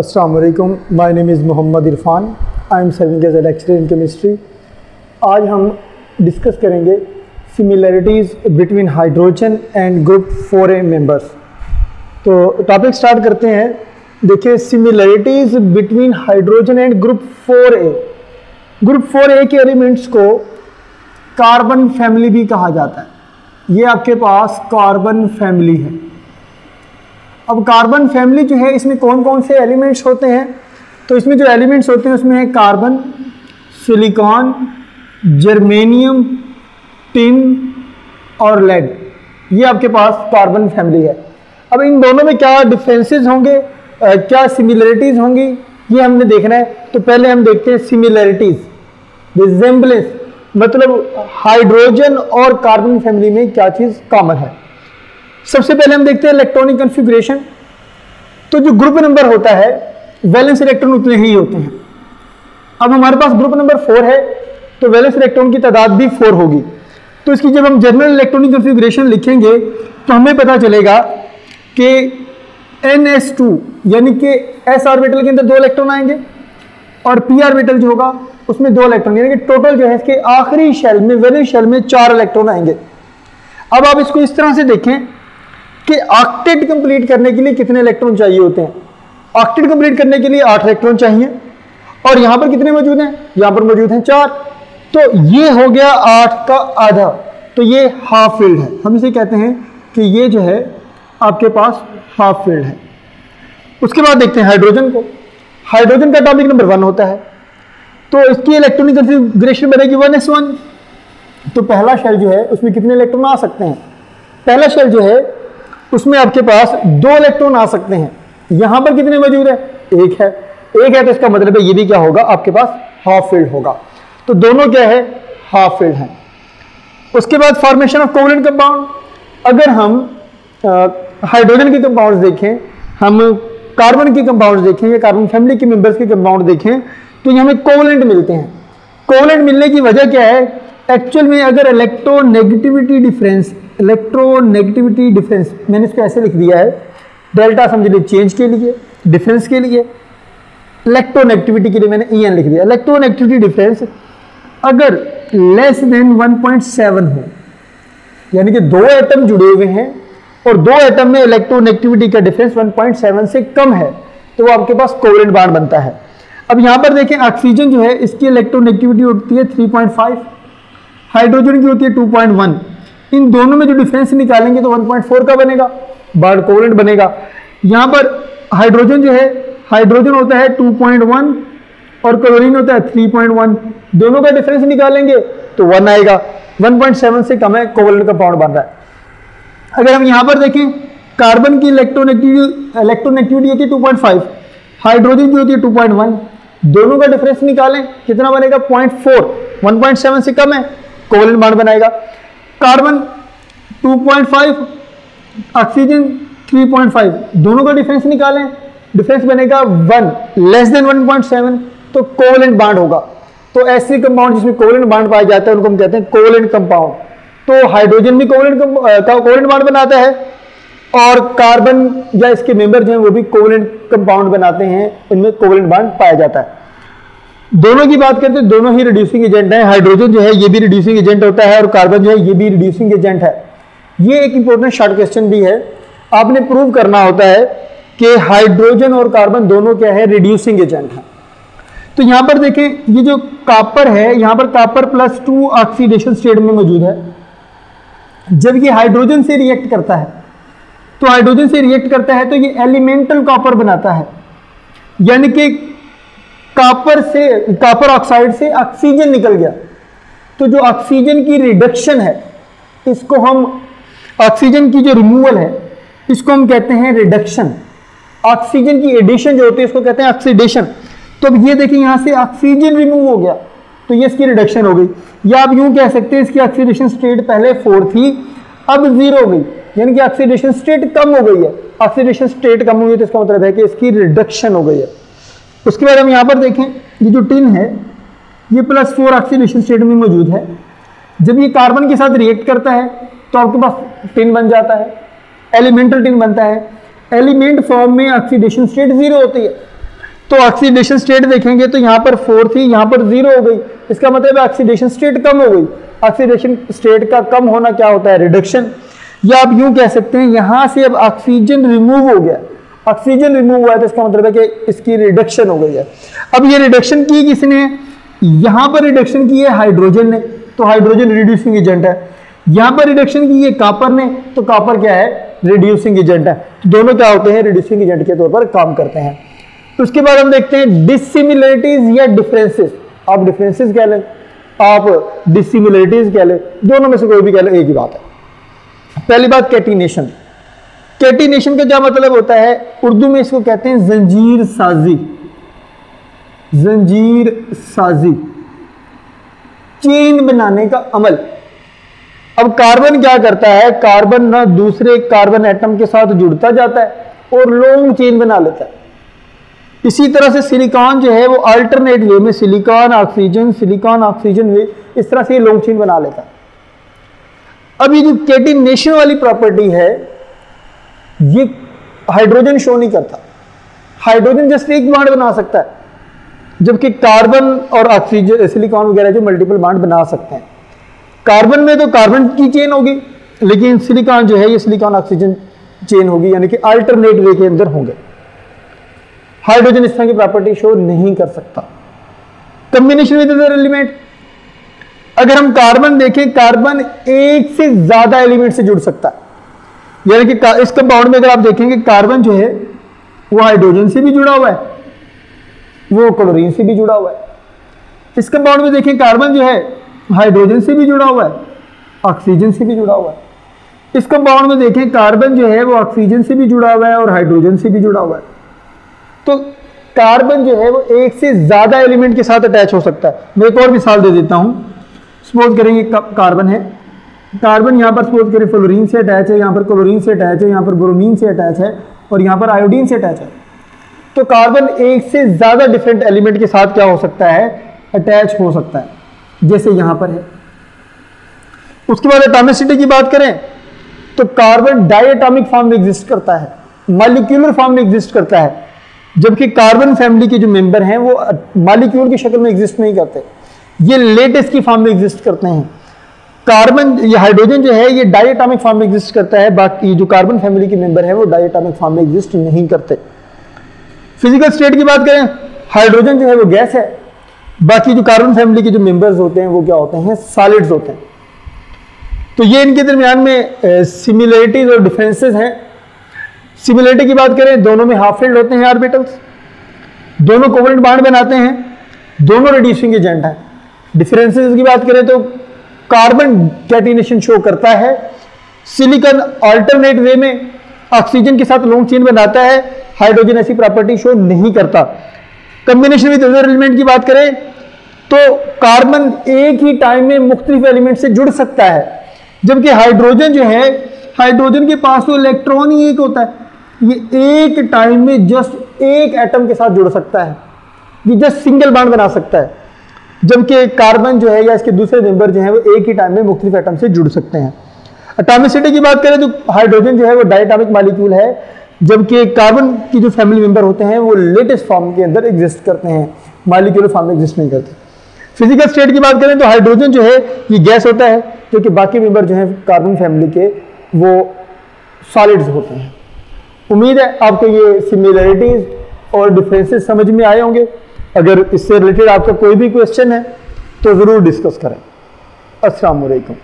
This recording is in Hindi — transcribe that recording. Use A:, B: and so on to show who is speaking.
A: अस्सलाम वालेकुम, my name is Mohammad Irfan. I am serving as a lecturer in chemistry. आज हम डिस्कस करेंगे similarities between hydrogen and group 4A members. तो टॉपिक स्टार्ट करते हैं। देखिए, similarities between hydrogen and group 4A। Group 4A के एलिमेंट्स को कार्बन फैमिली भी कहा जाता है। ये आपके पास कार्बन फैमिली है। अब कार्बन फैमिली जो है, इसमें कौन कौन से एलिमेंट्स होते हैं? तो इसमें जो एलिमेंट्स होते हैं उसमें है कार्बन, सिलिकॉन, जर्मेनियम, टिन और लेड। ये आपके पास कार्बन फैमिली है। अब इन दोनों में क्या डिफरेंसेस होंगे, क्या सिमिलरिटीज़ होंगी, ये हमने देखना है। तो पहले हम देखते हैं सिमिलरिटीज़, रिजेम्बलेंस, मतलब हाइड्रोजन और कार्बन फैमिली में क्या चीज़ कॉमन है। सबसे पहले हम देखते हैं इलेक्ट्रॉनिक कॉन्फ़िगरेशन। तो जो ग्रुप नंबर होता है, वैलेंस इलेक्ट्रॉन उतने ही होते हैं। अब हमारे पास ग्रुप नंबर 4 है, तो वैलेंस इलेक्ट्रॉन की तादाद भी 4 होगी। तो इसकी जब हम जनरल इलेक्ट्रॉनिक कॉन्फ़िगरेशन लिखेंगे तो हमें पता चलेगा कि NS2 यानी कि s ऑर्बिटल के अंदर 2 इलेक्ट्रॉन आएंगे और p ऑर्बिटल जो होगा उसमें 2 इलेक्ट्रॉन, यानी कि टोटल जो है इसके आखिरी शेल में, वैलेंस शेल में 4 इलेक्ट्रॉन आएंगे। अब आप इसको इस तरह से देखें कि ऑक्टेट कंप्लीट करने के लिए कितने इलेक्ट्रॉन चाहिए होते हैं। ऑक्टेट कंप्लीट करने के लिए 8 इलेक्ट्रॉन चाहिए और यहां पर कितने मौजूद हैं? यहां पर मौजूद हैं 4। तो ये हो गया 8 का आधा, तो ये हाफ फील्ड है। हम इसे कहते हैं कि ये जो है आपके पास हाफ फील्ड है। उसके बाद देखते हैं हाइड्रोजन को। हाइड्रोजन का टॉपिक नंबर 1 होता है, तो इसकी इलेक्ट्रॉनिक कॉन्फ़िगरेशन बनेगी 1s1। तो पहला शेल जो है उसमें कितने इलेक्ट्रॉन आ सकते हैं? पहला शेल जो है उसमें आपके पास 2 इलेक्ट्रॉन आ सकते हैं। यहां पर कितने मौजूद है? एक है तो इसका मतलब है ये भी क्या होगा, आपके पास हाफ फील्ड होगा। तो दोनों क्या है? हाफ फील्ड है। उसके बाद फॉर्मेशन ऑफ कोवलेंट कंपाउंड। अगर हम हाइड्रोजन के कंपाउंड्स देखें, हम कार्बन के कंपाउंड्स देखें या कार्बन फैमिली के मेंबर्स के कंपाउंड देखें, तो ये हमें कोवलेंट मिलते हैं। कोवलेंट मिलने की वजह क्या है? एक्चुअल में अगर इलेक्ट्रोनेगेटिविटी डिफरेंस मैंने इसको ऐसे लिख दिया है, डेल्टा समझ लीजिए चेंज के लिए, डिफरेंस के लिए, इलेक्ट्रोनेगेटिविटी के लिए मैंने EN लिख दिया। इलेक्ट्रोनेगेटिविटी डिफरेंस अगर लेस देन 1.7 हो, यानी कि 2 एटम जुड़े हुए हैं और 2 एटम में इलेक्ट्रोनेगेटिविटी का डिफरेंस 1.7 से कम है, तो वो आपके पास कोवलेंट बॉन्ड बनता है। अब यहां पर देखें, ऑक्सीजन जो है इसकी इलेक्ट्रोनेगेटिविटी होती है 3.5, हाइड्रोजन की होती है 2.1। इन दोनों में जो डिफरेंस निकालेंगे तो 1.4 का बनेगा, बॉन्ड कोवलेंट बनेगा। यहां पर हाइड्रोजन जो है, हाइड्रोजन होता है 2.1 और क्लोरीन होता है 3.1। दोनों का डिफरेंस निकालेंगे तो 1 आएगा। 1.7 से कम है, कोवलेंट कंपाउंड बन रहा है। अगर हम यहां पर देखें, कार्बन की इलेक्ट्रोनेगेटिविटी होती है 2.5, हाइड्रोजन की होती है 2.1। दोनों का डिफरेंस निकालें, कितना बनेगा? 0.4। 1.7 से कम है, कोवलेंट बॉन्ड बनाएगा। कार्बन 2.5, ऑक्सीजन 3.5, दोनों का डिफरेंस निकालें, डिफरेंस बनेगा 1, लेस देन 1.7, तो कोवलेंट बॉन्ड होगा। तो ऐसे कंपाउंड जिसमें कोवलेंट बॉन्ड पाया जाता है उनको हम कहते हैं कोवलेंट कंपाउंड। तो हाइड्रोजन भी कोवलेंट बॉन्ड बनाता है और कार्बन या इसके मेंबर जो हैं वो भी कोवलेंट कंपाउंड बनाते हैं, इनमें कोवलेंट बॉन्ड पाया जाता है। दोनों की बात करते हैं, दोनों ही रिड्यूसिंग एजेंट हैं। हाइड्रोजन जो है ये भी रिड्यूसिंग एजेंट होता है और कार्बन जो है ये भी रिड्यूसिंग एजेंट है। ये एक इंपॉर्टेंट शॉर्ट क्वेश्चन भी है, आपने प्रूव करना होता है कि हाइड्रोजन और कार्बन दोनों क्या है? रिड्यूसिंग एजेंट है। तो यहां पर देखें, ये जो कॉपर है, यहां पर कॉपर +2 ऑक्सीडेशन स्टेट में मौजूद है। जब ये हाइड्रोजन से रिएक्ट करता है, तो ये एलिमेंटल कॉपर बनाता है, यानी कि कॉपर ऑक्साइड से ऑक्सीजन निकल गया। तो जो ऑक्सीजन की रिडक्शन है, इसको हम, ऑक्सीजन की जो रिमूवल है इसको हम कहते हैं रिडक्शन। ऑक्सीजन की एडिशन जो होती है इसको कहते हैं ऑक्सीडेशन। तो अब ये देखिए, यहां से ऑक्सीजन रिमूव हो गया तो ये इसकी रिडक्शन हो गई। या आप यूं कह सकते हैं, इसकी ऑक्सीडेशन स्टेट पहले 4 थी, अब 0 हो गई, यानी कि ऑक्सीडेशन स्टेट कम हो गई है। ऑक्सीडेशन स्टेट कम हुई तो इसका मतलब है कि इसकी रिडक्शन हो गई है। उसके बाद हम यहां पर देखें, ये जो टिन है ये +4 ऑक्सीडेशन स्टेट में मौजूद है। जब ये कार्बन के साथ रिएक्ट करता है तो आपके पास टिन बन जाता है, एलिमेंटल टिन बनता है। एलिमेंट फॉर्म में ऑक्सीडेशन स्टेट 0 होती है, तो ऑक्सीडेशन स्टेट देखेंगे तो यहाँ पर 4 थी, यहाँ पर 0 हो गई। इसका मतलब है ऑक्सीडेशन स्टेट कम हो गई। ऑक्सीडेशन स्टेट का कम होना क्या होता है? रिडक्शन। या आप यूं कह सकते हैं यहां से अब ऑक्सीजन रिमूव हो गया, ऑक्सीजन रिमूव हुआ है तो इसका मतलब है कि इसकी रिडक्शन हो गई है। अब ये रिडक्शन की किसने? यहां पर रिडक्शन की है हाइड्रोजन ने, तो हाइड्रोजन रिड्यूसिंग एजेंट है। यहां पर रिडक्शन की है कापर ने, तो कापर क्या है? रिड्यूसिंग एजेंट है। तो दोनों क्या होते हैं? रिड्यूसिंग एजेंट के तौर पर काम करते हैं। तो उसके बाद हम देखते हैं डिसिमिलरिटीज या डिफरेंसेस। आप डिफरेंसेस कह लें, आप डिसिमिलरिटीज कह लें, दोनों में से कोई भी कह लें, एक ही बात है। पहली बात कैटिनेशन। कैटिनेशन का क्या मतलब होता है? उर्दू में इसको कहते हैं जंजीर साजी। जंजीर साजी, चेन बनाने का अमल। अब कार्बन क्या करता है? कार्बन ना दूसरे कार्बन एटम के साथ जुड़ता जाता है और लॉन्ग चेन बना लेता है। इसी तरह से सिलिकॉन जो है वो अल्टरनेट वे में सिलिकॉन ऑक्सीजन वे, इस तरह से ये लॉन्ग चेन बना लेता है। अब ये जो कैटिनेशन वाली प्रॉपर्टी है ये हाइड्रोजन शो नहीं करता। हाइड्रोजन जस्ट एक बॉन्ड बना सकता है, जबकि कार्बन और ऑक्सीजन सिलिकॉन वगैरह जो मल्टीपल बॉन्ड बना सकते हैं। कार्बन में तो कार्बन की चेन होगी, लेकिन सिलिकॉन जो है ये सिलिकॉन ऑक्सीजन चेन होगी, यानी कि अल्टरनेट वे के अंदर होंगे। हाइड्रोजन इस तरह की प्रॉपर्टी शो नहीं कर सकता। कॉम्बिनेशन विद अदर एलिमेंट, अगर हम कार्बन देखें, कार्बन एक से ज्यादा एलिमेंट से जुड़ सकता है। यानी कि इस कंपाउंड में अगर आप देखेंगे कार्बन जो है वो हाइड्रोजन से भी जुड़ा हुआ है, वो क्लोरीन से भी जुड़ा हुआ है। इस कंपाउंड में देखें कार्बन जो है हाइड्रोजन से भी जुड़ा हुआ है, ऑक्सीजन से भी जुड़ा हुआ है। इस कंपाउंड में देखें कार्बन जो है वो ऑक्सीजन से भी जुड़ा हुआ है और हाइड्रोजन से भी जुड़ा हुआ है। तो कार्बन जो है वो एक से ज्यादा एलिमेंट के साथ अटैच हो सकता है। मैं एक और मिसाल दे देता हूं। सपोज करेंगे कार्बन है, कार्बन यहां पर सपोज करें फ्लोरीन से अटैच है, यहां पर क्लोरीन से अटैच है, यहां पर ब्रोमीन से अटैच है और यहां पर आयोडीन से अटैच है। तो कार्बन एक से ज्यादा डिफरेंट एलिमेंट के साथ क्या हो सकता है? अटैच हो सकता है, जैसे यहां पर है। उसके बाद एटॉमिसिटी की बात करें तो कार्बन डायटॉमिक फॉर्म में एग्जिस्ट करता है, मॉलिक्यूलर फॉर्म में एग्जिस्ट करता है, जबकि कार्बन फैमिली के जो मेंबर हैं वो मॉलिक्यूल की शक्ल में एग्जिस्ट नहीं करते, ये लेटेस्ट की फॉर्म में एग्जिस्ट करते हैं। कार्बन, ये हाइड्रोजन जो है ये डायटॉमिक फॉर्म में एग्जिस्ट करता है, बाकी जो कार्बन फैमिली के मेंबर हैं वो डायटॉमिक फॉर्म में एग्जिस्ट नहीं करते। फिजिकल स्टेट की बात करें, हाइड्रोजन जो है वो गैस है, बाकी जो कार्बन फैमिली के जो मेंबर्स होते हैं वो क्या होते हैं? सॉलिड्स होते हैं। तो ये इनके दरमियान में सिमिलरिटीज और डिफरेंसेस हैं। सिमिलरिटी की बात करें, दोनों में हाफ फील्ड होते हैं ऑर्बिटल्स, दोनों कोवलेंट बॉन्ड बनाते हैं, दोनों रिड्यूसिंग एजेंट हैं। डिफरेंसेस की बात करें तो कार्बन कैटिनेशन शो करता है, सिलिकॉन अल्टरनेट वे में ऑक्सीजन के साथ लॉन्ग चेन बनाता है, हाइड्रोजन ऐसी प्रॉपर्टी शो नहीं करता। कॉम्बिनेशन विद अदर एलिमेंट की बात करें तो कार्बन एक ही टाइम में मुख्तलिफ एलिमेंट से जुड़ सकता है, जबकि हाइड्रोजन जो है, हाइड्रोजन के पास तो इलेक्ट्रॉन ही एक होता है, ये एक टाइम में जस्ट एक एटम के साथ जुड़ सकता है, ये जस्ट सिंगल बॉन्ड बना सकता है, जबकि कार्बन जो है या इसके दूसरे मेंबर जो है वो एक ही टाइम में मुख्तलिफ एटम से जुड़ सकते हैं। एटॉमिसिटी की बात करें तो हाइड्रोजन जो है वो डायटॉमिक मॉलिक्यूल है, जबकि कार्बन की जो फैमिली मेंबर होते हैं वो लेटेस्ट फॉर्म के अंदर एग्जिस्ट करते हैं, मॉलिक्यूलर फॉर्म में एग्जिस्ट नहीं करते। फिजिकल स्टेट की बात करें तो हाइड्रोजन जो है ये गैस होता है, जो कि बाकी मेंबर जो है कार्बन फैमिली के वो सॉलिड्स होते हैं। उम्मीद है आपको ये सिमिलरिटीज और डिफरेंसेस समझ में आए होंगे। अगर इससे रिलेटेड आपका कोई भी क्वेश्चन है तो ज़रूर डिस्कस करें। अस्सलाम वालेकुम।